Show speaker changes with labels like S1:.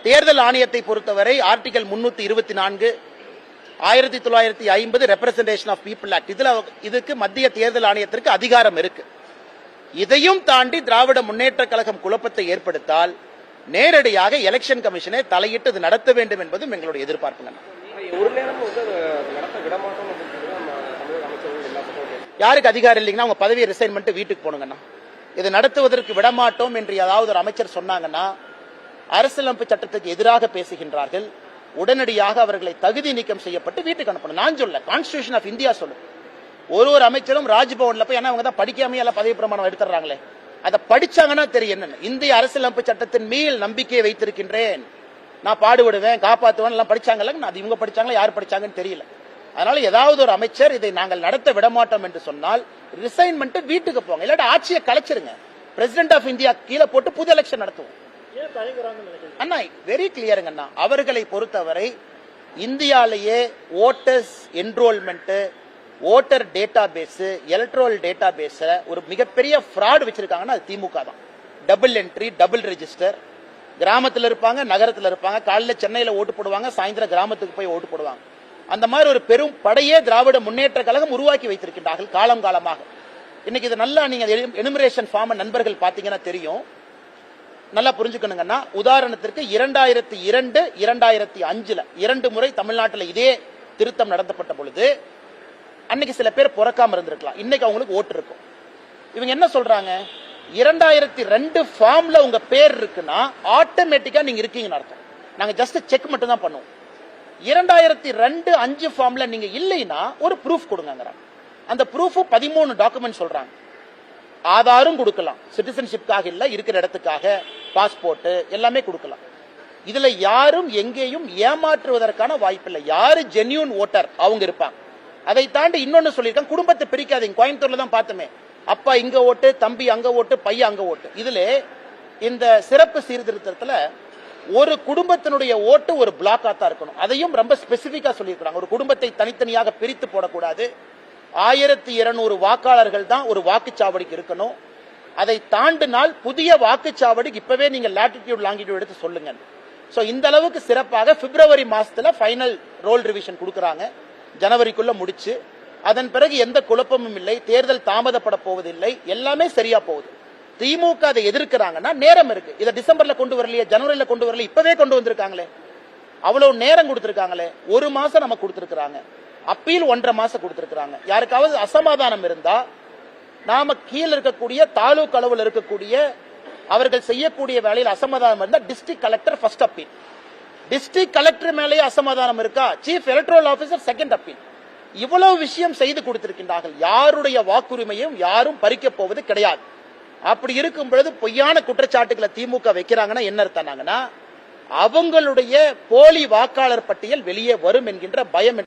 S1: தேர்தல் ஆணையத்தை பொறுத்தவரை article 324 1950 representation of people act இதுக்கு மத்திய தேர்தல் ஆணையத்திற்கு அதிகாரம் இருக்கு. இதையும் தாண்டி திராவிட முன்னேற்ற கழகம் குழப்பத்தை ஏற்படுத்தால் நேரடியாக எலெக்ஷன் கமிஷனை தலையிட்டு இது நடத்த வேண்டும் என்பதும் எங்களுடைய எதிர்பார்ப்புங்க. யாருக்கு அதிகாரம் இல்லைங்கன்னா அவங்க பதவியை ரிசைன் பண்ணிட்டு வீட்டுக்கு போனுங்கண்ணா. இதை நடத்துவதற்கு விடமாட்டோம் என்று ஏதாவது ஒரு அமைச்சர் சொன்னாங்கன்னா அரசியலமைப்பு சட்டத்துக்கு எதிராக பேசுகின்றார்கள். உடனடியாக அவர்களை தகுதி நீக்கம் செய்யப்பட்டு வீட்டுக்கு அனுப்பணும். நான் சொல்ல, கான்ஸ்டிடியூஷன் ஆஃப் இந்தியா சொல்லு. ஒரு அமைச்சரும் ராஜ்பவன்ல போய் ஏன்னா அவங்க தான் படிக்காமையே எல்லாம் பதவி பிரமாணம் எடுத்துறாங்களே, அதை படிச்சாங்கன்னா தெரியும் என்னன்னு. இந்திய அரசியலமைப்பு சட்டத்தின் மேல் நம்பிக்கையை வைத்திருக்கின்றேன், நான் பாடுபடுவேன், காப்பாற்றுவேன் எல்லாம் படிச்சாங்கல்ல. அது இவங்க படிச்சாங்களா யார் படிச்சாங்கன்னு தெரியல. அதனால ஏதாவது ஒரு அமைச்சர் இதை நாங்கள் நடத்த விடமாட்டோம் என்று சொன்னால் ரிசைன் பண்ணிட்டு வீட்டுக்கு போங்க, இல்லாட்டி ஆட்சியை கலைச்சிருங்க. பிரசிடென்ட் ஆஃப் இந்தியா கீழே போட்டு புது எலெக்ஷன் நடத்துவோம். அண்ணா வெரி கிளியருங்க அண்ணா. அவர்களை பொறுத்தவரை இந்தியாலேயே voters enrolment, voter database, electoral database ஒரு மிகப்பெரிய ஃப்ராட் வச்சிருக்காங்கன்னா அது திமுக தான். Double entry, double register. கிராமத்தில் இருப்பாங்க, நகரத்தில் இருப்பாங்க. காலையில் சென்னையில் ஓட்டு போடுவாங்க, சாயந்தரம் கிராமத்துக்கு போய் ஓட்டு போடுவாங்க. அந்த மாதிரி ஒரு பெரும் படையே திராவிட முன்னேற்ற கழகம் உருவாக்கி வைத்திருக்கின்றார்கள் காலம் காலமாக. இன்னைக்கு இது நல்லா நீங்க எனுமரேஷன் ஃபார்ம் நண்பர்கள் பாத்தீங்கன்னா தெரியும், நல்லா புரிஞ்சுக்கணுங்கன்னா. உதாரணத்திற்கு 2002, 2005 2 முறை தமிழ்நாட்டில் இதே திருத்தம் நடத்தப்பட்ட பொழுது அன்னைக்கு சில பேர் பிறக்காம இருந்திருக்கலாம், இன்னைக்கு அவங்களுக்கு ஓட்டு இருக்கும். இவங்க என்ன சொல்றாங்க, 2002 ஃபார்ம்ல உங்க பேர் இருக்குன்னா ஆட்டோமேட்டிக்கா நீங்க இருக்கீங்கன்னு அர்த்தம். நாங்க ஜஸ்ட் செக் மட்டும் தான் பண்ணுவோம். 2002-5 ஃபார்ம்ல நீங்க இல்லைன்னா ஒரு ப்ரூஃப் கொடுங்க. அந்த ப்ரூஃப் 13 டாக்குமெண்ட் சொல்றாங்க. ஆதாரும் கொடுக்கலாம், சிட்டிசன்ஷிப்காக இல்ல, இருக்கிற இடத்துக்காக, பாஸ்போர்ட் எல்லாமே கொடுக்கலாம். இதுல யாரும் எங்கேயும் ஏமாற்றுவதற்கான வாய்ப்பில்லை. யாரு ஜென்யூன் ஓட்டர் அவங்க இருப்பாங்க. அதை தாண்டி இன்னொன்னு சொல்லியிருக்காங்க, குடும்பத்தை பிரிக்காதீங்க. கோயம்புத்தூர்ல தான் பார்த்தோமே, அப்பா இங்க ஓட்டு, தம்பி அங்க ஓட்டு, பையன் அங்க ஓட்டு. இதுல இந்த சிறப்பு சீர்திருத்தத்துல ஒரு குடும்பத்தினுடைய ஓட்டு ஒரு பிளாக்கா தான் இருக்கணும். அதையும் ரொம்ப ஸ்பெசிபிக்கா சொல்லியிருக்காங்க. ஒரு குடும்பத்தை தனித்தனியாக பிரித்து போடக்கூடாது. 1200 வாக்காளர்கள் தான் ஒரு வாக்குச்சாவடிக்கு இருக்கணும். அதை தாண்டினால் புதிய வாக்குச்சாவடிக்கு இப்பவே நீங்க லாட்டிடியூட் லாங்கிடியூட் எடுத்து சொல்லுங்க. சோ இந்த அளவுக்கு சிறப்பாக பிப்ரவரி மாசத்துல ஃபைனல் ரோல் ரிவிஷன் கொடுக்கறாங்க. ஜனவரிக்குள்ள முடிச்சு, அதன் பிறகு எந்த குழப்பமும் இல்லை, தேர்தல் தாமதப்பட போவதில்லை, எல்லாமே சரியா போகுது. திமுக அதை எதிர்க்கிறாங்கன்னா நேரம் இருக்கு. இதை டிசம்பர்ல கொண்டு வரலையே, ஜனவரியில கொண்டு வரல, இப்பவே கொண்டு வந்திருக்காங்களே. அவ்வளவு நேரம் கொடுத்திருக்காங்களே. 1 மாசம் நம்ம கொடுத்திருக்காங்க, அப்பீல் 1.5 மாசம் கொடுத்திருக்காங்க. யாருக்காவது அசமாதானம் இருந்தா நாம கீழே இருக்கக்கூடிய தாலுக் அளவில் இருக்கக்கூடிய அவர்கள் செய்யக்கூடிய வேலையில் அசமாதானம் இருந்தா district collector first appeal, district collector மேலேயே அசமாதானம் இருக்கா chief electoral officer second appeal. இவ்வளவு விஷயம் செய்து கொடுத்திருக்கின்றார்கள். யாருடைய வாக்குரிமையும் யாரும் பறிக்க போவது கிடையாது. அப்படி இருக்கும் பொழுது பொய்யான குற்றச்சாட்டுகளை திமுக வைக்கிறாங்கன்னா என்ன அர்த்தம்னா அவங்களுடைய போலி வாக்காளர் பட்டியல் வெளியே வரும் என்கின்ற பயம்.